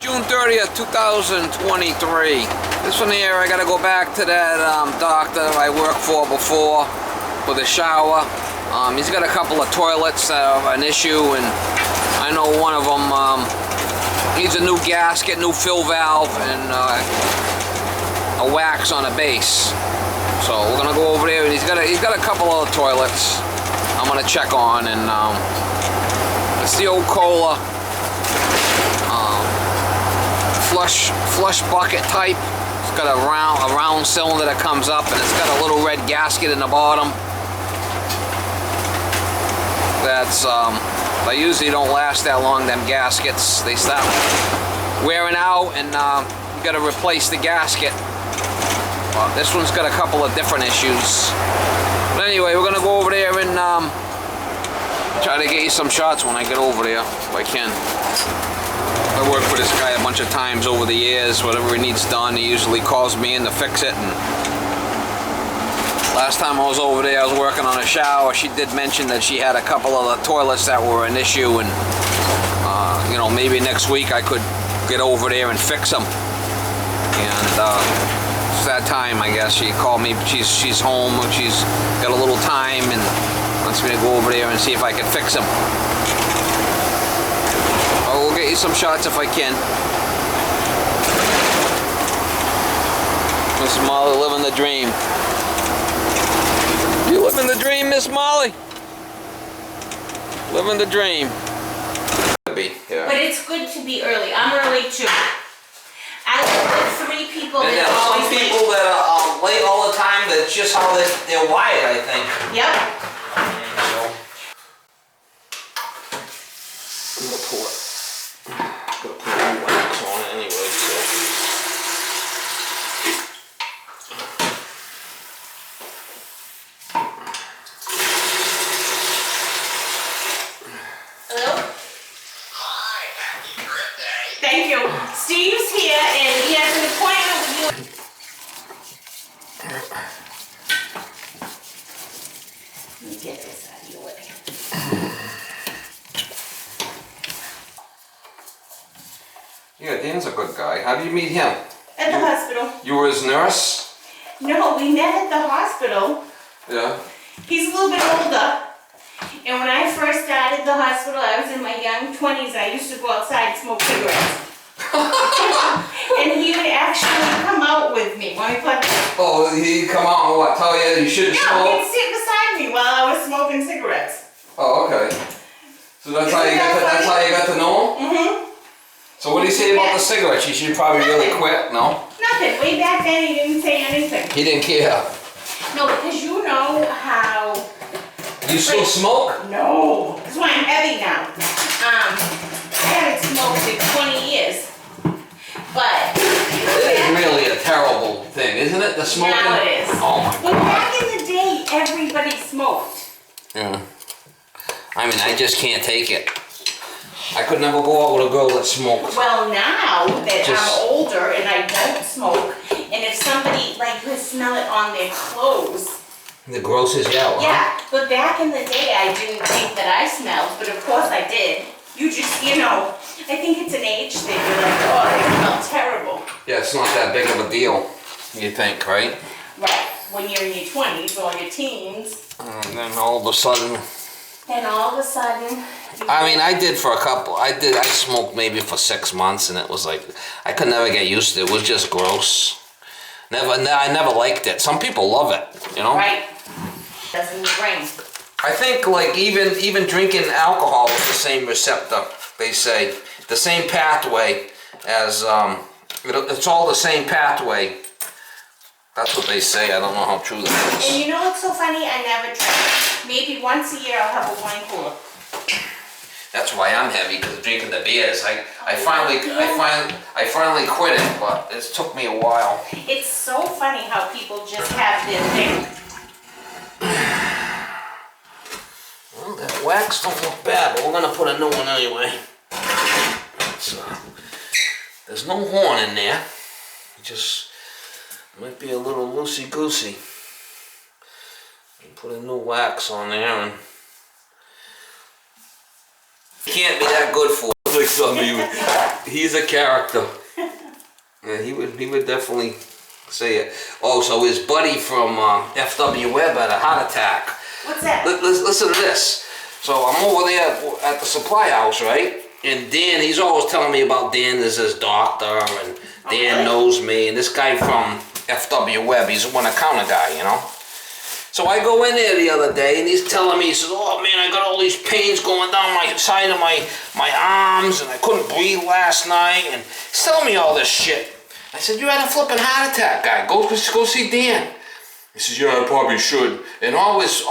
June 30th, 2023. This one here, I gotta go back to that doctor I worked for before with a shower. He's got a couple of toilets that are an issue, and I know one of them needs a new gasket, new fill valve, and a wax on the base. So we're gonna go over there, and he's got a couple of toilets I'm gonna check on, and it's the old Kohler flush bucket type. It's got a round cylinder that comes up, and it's got a little red gasket in the bottom. That's they usually don't last that long, them gaskets. They start wearing out, and you got to replace the gasket. Well, this one's got a couple of different issues. But anyway, we're gonna go over there and try to get you some shots when I get over there, if I can. I worked with this guy a bunch of times over the years. Whatever he needs done, he usually calls me in to fix it. And last time I was over there, I was working on a shower. She did mention that she had a couple of the toilets that were an issue, and you know, maybe next week I could get over there and fix them. And it's that time, I guess. She called me. She's home. She's got a little time and wants me to go over there and see if I can fix them. We'll get you some shots if I can. Miss Molly living the dream. You living the dream, Miss Molly? Living the dream. Yeah. But it's good to be early. I'm early too. I live with 3 people and that are always some people that are late all the time. That's just how they're wired, I think. Yep. So, I'm gonna pull it. Gonna put a new wax on it anyway, so. Hello? Hi, happy birthday. Thank you. Steve's here and he has an appointment with you. Let me get this out of your way. Yeah, Dan's a good guy. How did you meet him? At the hospital. You were his nurse? No, we met at the hospital. Yeah. He's a little bit older. And when I first started the hospital, I was in my young 20s. I used to go outside and smoke cigarettes. And he would actually come out with me when we put. Oh, he'd come out and what? Tell you you shouldn't No, smoke? he'd sit beside me while I was smoking cigarettes. Oh, okay. So that's how you got to know him? Mm-hmm. So what do you say about the cigarettes? You should probably really quit, no? Nothing. Way back then, he didn't say anything. He didn't care. No, because you know how. You still smoke? No. That's why I'm heavy now. I haven't smoked in 20 years. But. It is really a terrible thing, isn't it? The smoking? Now it is. Oh my But God. back in the day, everybody smoked. Yeah. I mean, I just can't take it. I could never go out with a girl that smoked. Well, now that Just- I'm older and I don't smoke, and if somebody, like, you smell it on their clothes. The gross is out, huh? Yeah, but back in the day, I didn't think that I smelled, but of course I did. You just, you know, I think it's an age thing. You're like, oh, they smell terrible. Yeah, it's not that big of a deal, you think, right? Right, when you're in your 20s or your teens, And then all of a sudden, and all of a sudden. I mean, I did for a couple. I smoked maybe for 6 months, and it was like I could never get used to it. It was just gross. I never liked it. Some people love it, you know. Right, doesn't bring. I think like even drinking alcohol is the same receptor. They say the same pathway as it's all the same pathway. That's what they say. I don't know how true that is. And you know what's so funny? I never drink. Maybe once a year I'll have a wine cooler. That's why I'm heavy, because drinking the beers. I finally quit it, but it took me a while. It's so funny how people just have their thing. Well, that wax don't look bad, but we're gonna put a new one anyway. There's no horn in there. It just might be a little loosey-goosey. Put a new wax on there, and it can't be that good for it. like something. He's a character. Yeah, he would definitely say it. Oh, so his buddy from FW Web had a heart attack. What's that? Listen to this. So I'm over there at the supply house, right? And Dan, he's always telling me about Dan as his doctor, and Dan knows me. And this guy from FW Web, he's one counter guy, you know? So I go in there the other day, and he's telling me, he says, oh man, I got all these pains going down my side of my arms, and I couldn't breathe last night, and he's telling me all this shit. I said, you had a flipping heart attack, guy. Go see Dan. He says, yeah, I probably should. And all his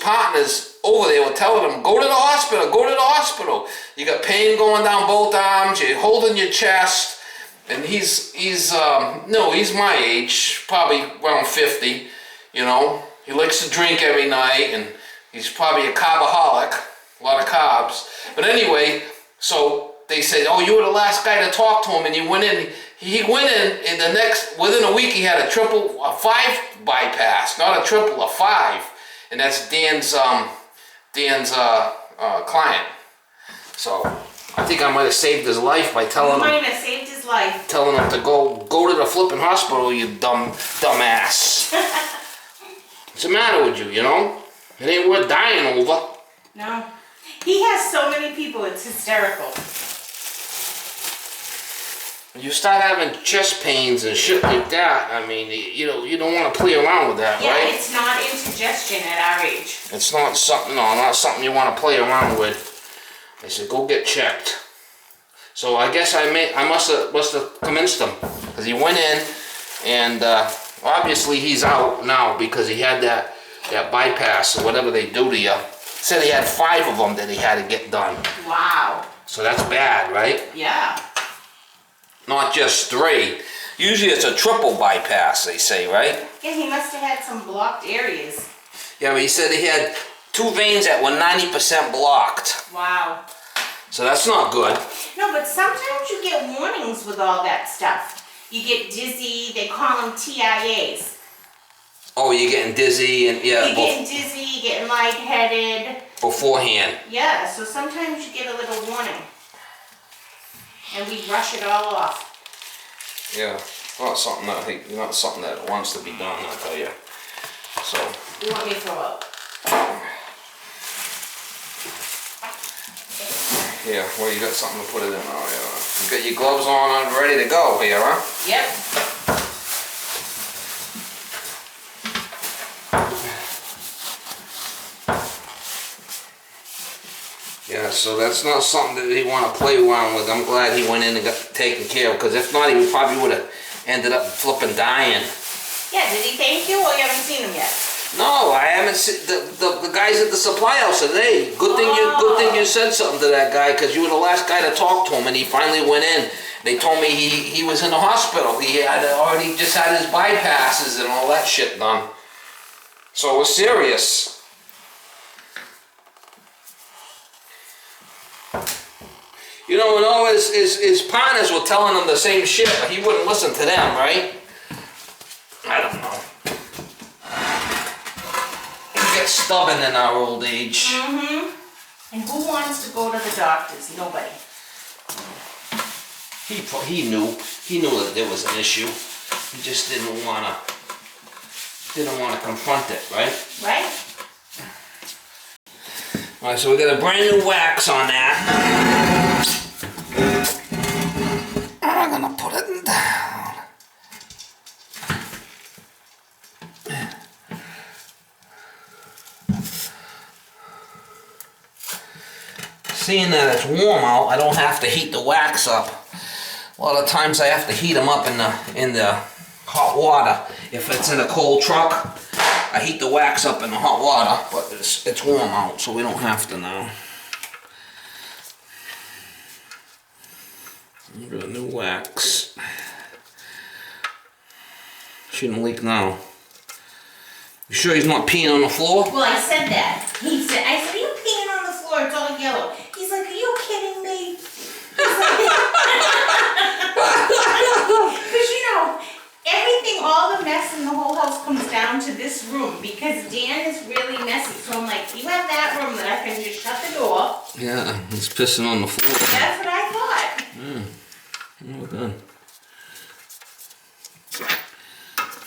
partners over there were telling him, go to the hospital, go to the hospital. You got pain going down both arms, you're holding your chest. And he's my age, probably around 50, you know. He likes to drink every night, and he's probably a carbaholic, a lot of carbs. But anyway, so they said, oh, you were the last guy to talk to him, and you went in. He went in, and within a week, he had a 5 bypass, not a triple, a 5. And that's Dan's client. So I think I might have saved his life by telling him. You might have saved his life. Telling him to go to the flipping hospital, you dumbass. What's the matter with you, you know? It ain't worth dying over. No. He has so many people, it's hysterical. You start having chest pains and shit like that, I mean, you don't want to play around with that, right? Yeah, it's not indigestion at our age. It's not something you want to play around with. I said, go get checked. So I guess I must have convinced him, because he went in, and obviously he's out now because he had that bypass or whatever they do to you. Said he had 5 of them that he had to get done. Wow. So that's bad, right? Yeah. Not just 3. Usually it's a triple bypass, they say, right? Yeah, he must have had some blocked areas. Yeah, but he said he had 2 veins that were 90% blocked. Wow. So that's not good. No, but sometimes you get warnings with all that stuff. You get dizzy, they call them TIAs. Oh, you're getting dizzy and yeah. You're getting dizzy, you're getting lightheaded. Beforehand. Yeah, so sometimes you get a little warning. And we brush it all off. Yeah, not something that wants to be done, I tell you. So. You want me to throw up? Yeah, well, you got something to put it in. Oh, yeah. You got your gloves on and ready to go here, huh? Yep. Yeah, so that's not something that he want to play around with. I'm glad he went in and got taken care of, because if not, he probably would have ended up flipping dying. Yeah, did he thank you, or you haven't seen him yet? No, I haven't seen the guys at the supply house today. Good thing you said something to that guy, because you were the last guy to talk to him, and he finally went in. They told me he was in the hospital. He had already just had his bypasses and all that shit done. So it was serious. You know, and all his partners were telling him the same shit, but he wouldn't listen to them, right? I don't know. We get stubborn in our old age. Mm-hmm. And who wants to go to the doctors? Nobody. He knew that there was an issue. He just didn't want to confront it, right? Right. All right, so we got a brand new wax on that. I'm gonna put it down. Seeing that it's warm out, I don't have to heat the wax up. A lot of times I have to heat them up in the hot water. If it's in a cold truck, I heat the wax up in the hot water, but it's warm out, so we don't have to now. We've got a new wax. Shouldn't leak now. You sure he's not peeing on the floor? Well, I said that. I said, are you peeing on the floor? It's all yellow. He's like, are you kidding me? Because, you know, everything, all the mess in the whole house comes down to this room, because Dan is really messy. So I'm like, you have that room that I can just shut the door. Yeah, he's pissing on the floor. That's what I thought. Well done.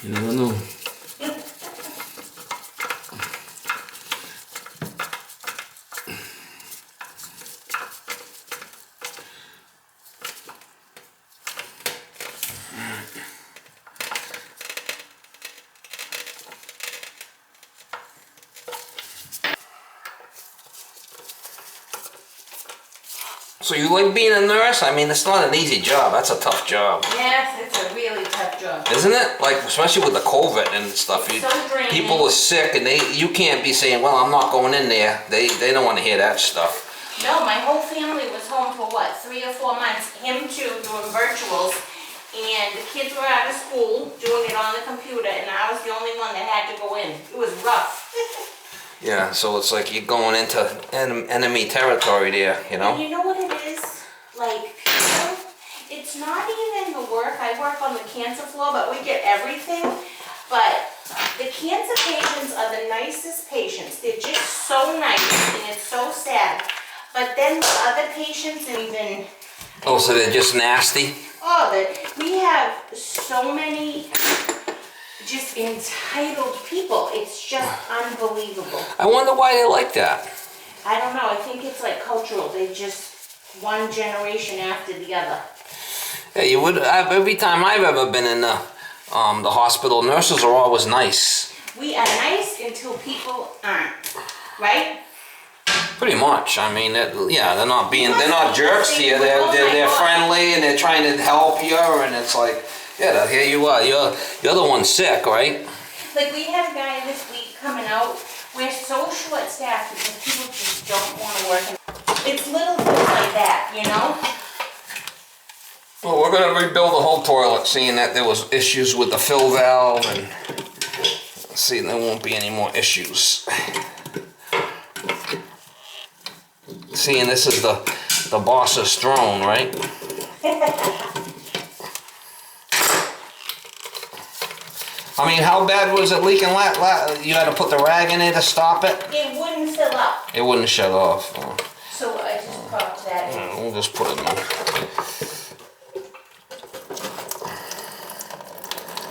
You never know. So you like being a nurse? I mean, it's not an easy job. That's a tough job. Yes, it's a really tough job. Isn't it? Like, especially with the COVID and stuff. It's so draining. People are sick and you can't be saying, well, I'm not going in there. They don't want to hear that stuff. No, my whole family was home for what, 3 or 4 months. Him too, doing virtuals. And the kids were out of school, doing it on the computer, and I was the only one that had to go in. It was rough. Yeah, so it's like you're going into enemy territory there, you know? And you know what it is? Like, people, it's not even the work. I work on the cancer floor, but we get everything. But the cancer patients are the nicest patients. They're just so nice, and it's so sad. But then the other patients, and even... Oh, so they're just nasty? Oh, we have so many just entitled people. It's just unbelievable. I wonder why they like that. I don't know. I think it's like cultural. They just one generation after the other. Yeah, you would. Every time I've ever been in the hospital, nurses are always nice. We are nice until people aren't, right? Pretty much. I mean, yeah, they're not jerks to you. They're friendly and they're trying to help you, and it's like, yeah, here you are. You're the one sick, right? Like we had a guy this week coming out. We're so short-staffed because people just don't want to work. It's little things like that, you know. Well, we're gonna rebuild the whole toilet, seeing that there was issues with the fill valve, and see there won't be any more issues. Seeing this is the boss's throne, right? I mean, how bad was it leaking? You had to put the rag in there to stop it? It wouldn't fill up. It wouldn't shut off. Oh. So I just popped that in. We'll just put it in.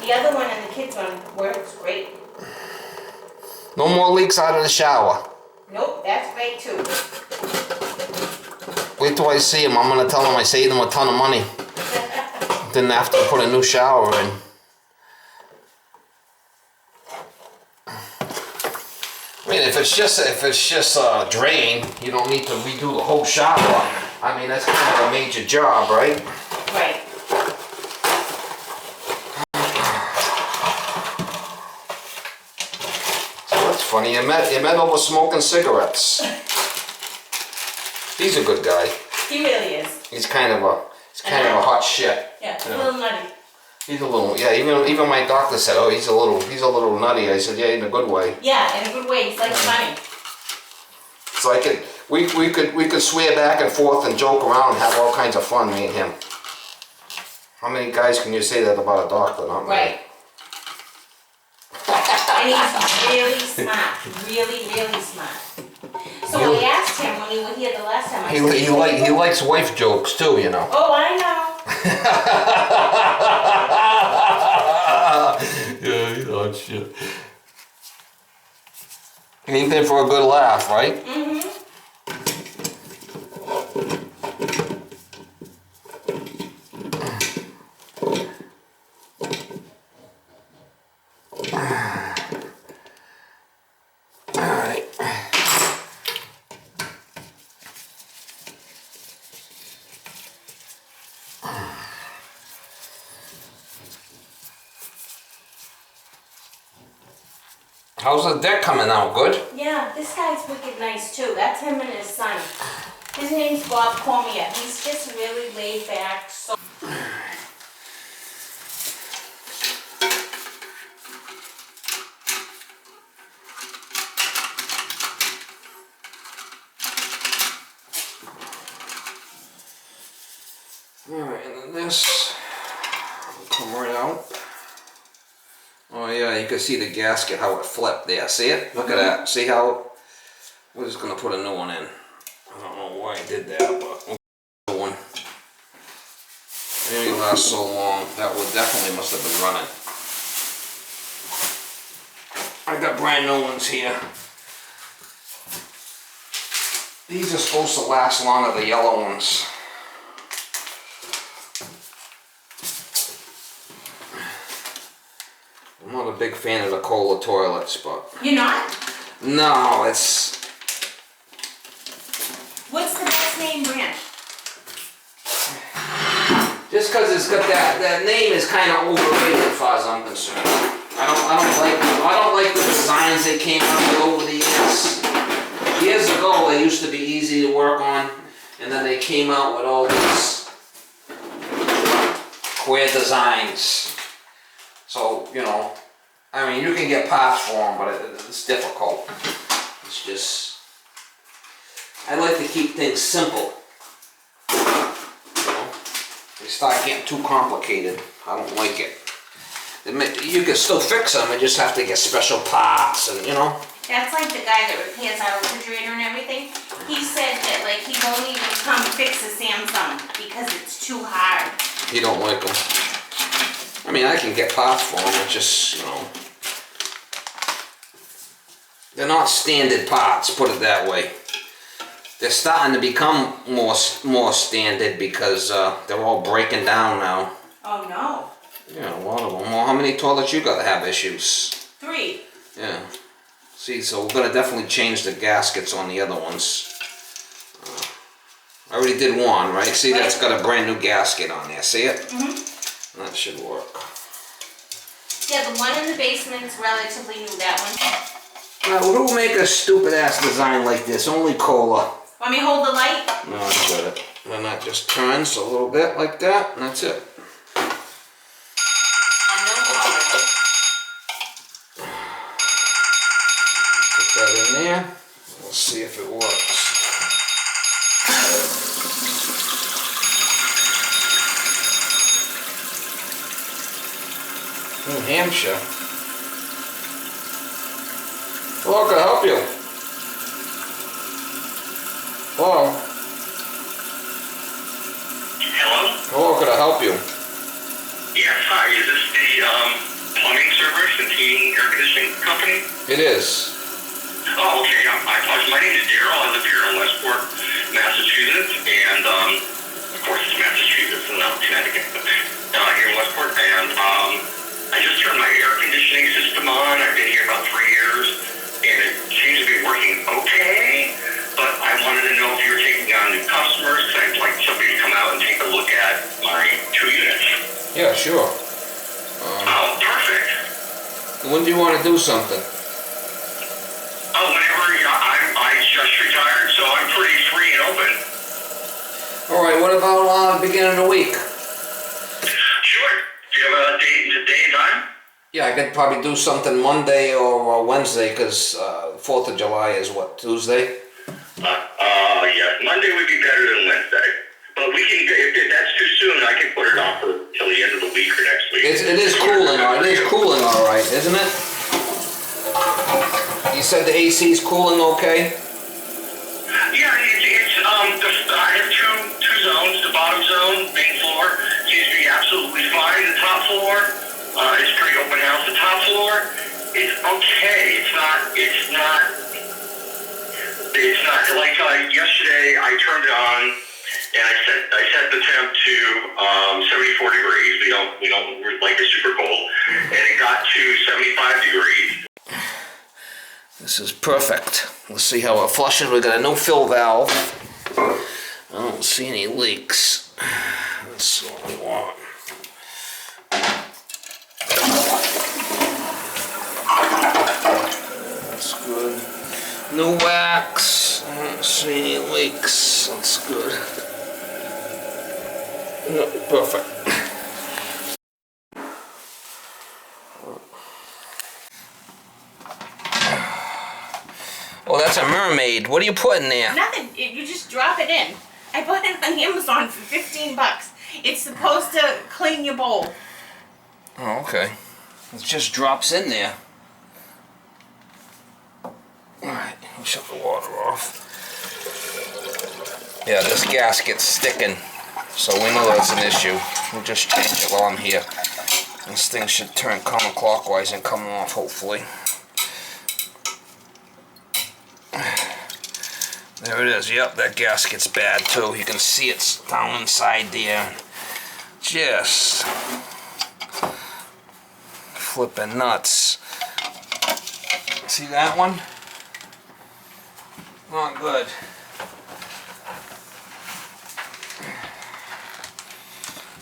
The other one and the kids' one works great. No more leaks out of the shower. Nope, that's great too. Wait till I see him. I'm gonna tell him I saved him a ton of money. Didn't have to put a new shower in. I mean, if it's just a drain, you don't need to redo the whole shower. I mean, that's kind of a major job, right? Right. So that's funny. You met over smoking cigarettes. He's a good guy. He really is. He's kind of a hot shit. Yeah, a little nutty. He's a little, yeah. Even my doctor said, oh, he's a little nutty. I said, yeah, in a good way. Yeah, in a good way. He's like funny. So we could swear back and forth and joke around and have all kinds of fun, me and him. How many guys can you say that about a doctor? Not many. Right. And he's really smart. Really, really smart. So I asked him when he was here the last time. He likes wife jokes too, you know. Oh, I know. Yeah, he's hot shit. Anything for a good laugh, right? Mm-hmm. How's the deck coming out? Good? Yeah, this guy's wicked nice too. That's him and his son. His name's Bob Cormier. He's just really laid back. So Alright, and then this will come right out. Oh yeah, you can see the gasket, how it flipped there. See it? Look at that. See how we're just gonna put a new one in. I don't know why I did that, but we'll put a new one. last so long. That would definitely must have been running. I got brand new ones here. These are supposed to last longer, the yellow ones. I'm not a big fan of the Kohler toilets, but... You're not? No, it's... What's the best name brand? Just because it's got that name is kind of overrated as far as I'm concerned. I don't like the designs they came out with over the years. Years ago, they used to be easy to work on, and then they came out with all these queer designs. So, you know, I mean, you can get parts for them, but it's difficult. It's just, I like to keep things simple. You know, they start getting too complicated. I don't like it. You can still fix them, you just have to get special parts, and you know. That's like the guy that repairs our refrigerator and everything. He said that like he won't even come fix a Samsung because it's too hard. He don't like them. I mean, I can get parts for them, it's just, you know. They're not standard parts, put it that way. They're starting to become more standard because they're all breaking down now. Oh no. Yeah, a lot of them. Well, how many toilets you got that have issues? 3. Yeah. See, so we're gonna definitely change the gaskets on the other ones. I already did one, right? See, that's got a brand new gasket on there. See it? Mm-hmm. That should work. Yeah, the one in the basement's relatively new, that one. Now, who make a stupid ass design like this? Only Kohler. Want me to hold the light? No, I got it. And that just turns a little bit like that, and that's it. Put that in there. We'll see if it works. New Hampshire. Hello, can I help you? Hello? Hello? Hello, could I help you? Yes, hi. Is this the plumbing service and heating air conditioning company? It is. Oh, okay. I apologize. My name is Daryl. I live here in Westport, Massachusetts. And, of course, it's Massachusetts and not Connecticut. Here in Westport. And I just turned my air conditioning system on. I've been here about 3 years. And it seems to be working okay. But I wanted to know if you were taking on new customers, because I'd like somebody to come out and take a look at my 2 units. Yeah, sure. Oh, perfect. When do you want to do something? Oh, whenever I just retired, so I'm pretty free and open. All right, what about beginning of the week? Sure. Do you have a day and time? Yeah, I could probably do something Monday or Wednesday, because 4th of July is what, Tuesday? Yeah, Monday would be better than Wednesday. But we can, if that's too soon, I can put it off until the end of the week or next week. It is cooling, it is cooling all right, isn't it? You said the AC's cooling okay? Yeah, I have two zones. The bottom zone, main floor, seems to be absolutely fine. The top floor, it's pretty open house. The top floor is okay. It's not like yesterday. I turned it on and I set the temp to 74 degrees. We don't like it super cold, and it got to 75 degrees. This is perfect. Let's see how it flushes. We got a new fill valve. I don't see any leaks. That's what we want. That's good. New wax. I don't see any leaks. That's good. Yeah, perfect. Oh, that's a mermaid. What are you putting there? Nothing. You just drop it in. I bought it on Amazon for 15 bucks. It's supposed to clean your bowl. Oh, okay. It just drops in there. Alright, we'll shut the water off. Yeah, this gasket's sticking. So we know that's an issue. We'll just change it while I'm here. This thing should turn counterclockwise and come off, hopefully. There it is. Yep, that gasket's bad too. You can see it's down inside there. Just flipping nuts. See that one? Not good.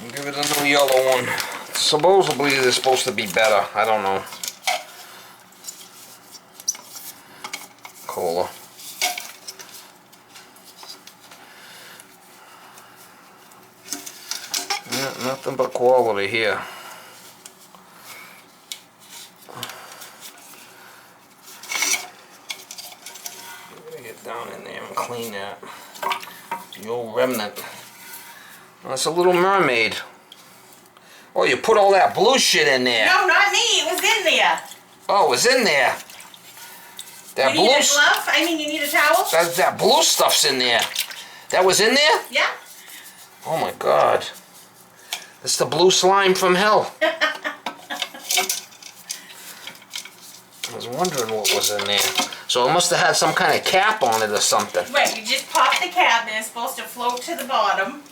I'll give it a new yellow one. Supposedly they're supposed to be better. I don't know. Kohler. Yeah, nothing but quality here. Get down in there and clean that. The old remnant. That's a little mermaid. Oh, you put all that blue shit in there. No, not me. It was in there. Oh, it was in there. That You need a glove? I mean, you need a towel? That blue stuff's in there. That was in there? Yeah. Oh my God. It's the blue slime from hell. I was wondering what was in there. So it must have had some kind of cap on it or something. Right, you just pop the cap and it's supposed to float to the bottom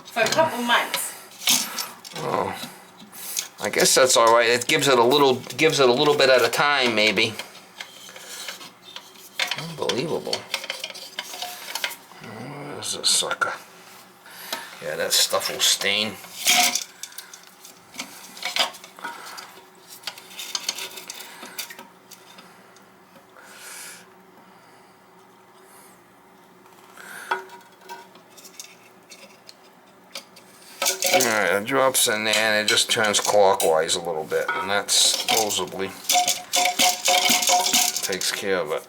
for a couple months. Oh, I guess that's all right. It gives it a little bit at a time, maybe. Unbelievable. Where's this sucker? Yeah, that stuff will stain. Alright, it drops in there and it just turns clockwise a little bit, and that supposedly takes care of it.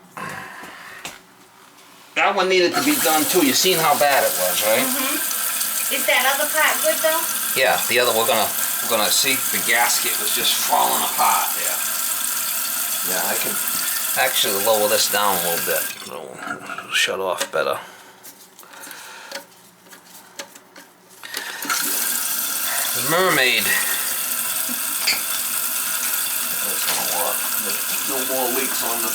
That one needed to be done too. You seen how bad it was, right? Mm-hmm. Is that other part good though? Yeah, the other we're gonna see the gasket was just falling apart there. Yeah, I can actually lower this down a little bit. It'll shut off better. The mermaid. That's gonna work. No more leaks on the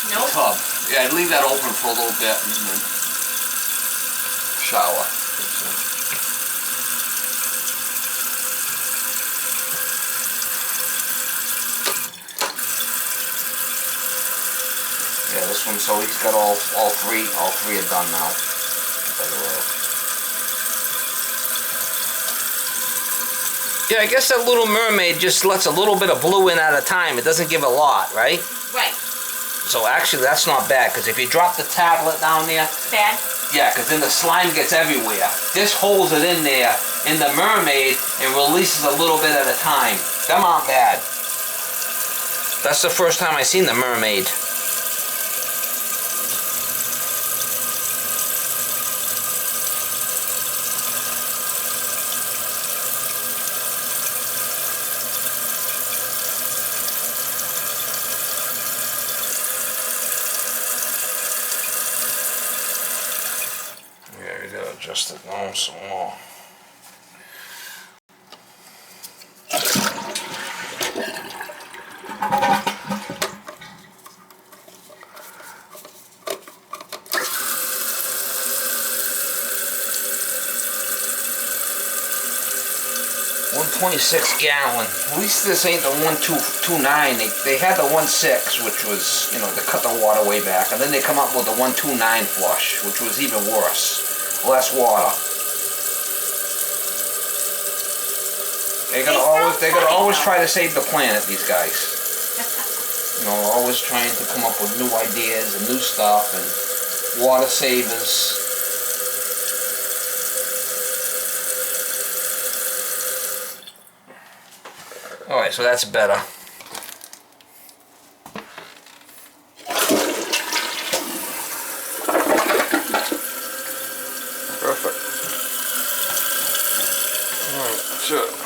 Nope. tub. Yeah, I'd leave that open for a little bit and then shower. Yeah, this one, so he's got all three are done now. Yeah, I guess that little mermaid just lets a little bit of blue in at a time. It doesn't give a lot, right? Right. So actually that's not bad, because if you drop the tablet down there... Bad? Yeah, because then the slime gets everywhere. This holds it in there in the mermaid and releases a little bit at a time. Them aren't bad. That's the first time I seen the mermaid. Yeah, you gotta adjust it down some more. .126 gallon. At least this ain't the 1.229. They had the 1.6, which was, you know, to cut the water way back, and then they come up with the 1.29 flush, which was even worse. Less water. They're gonna always try to save the planet, these guys. You know, always trying to come up with new ideas and new stuff and water savers. Alright, so that's better. Perfect. Alright, that's it.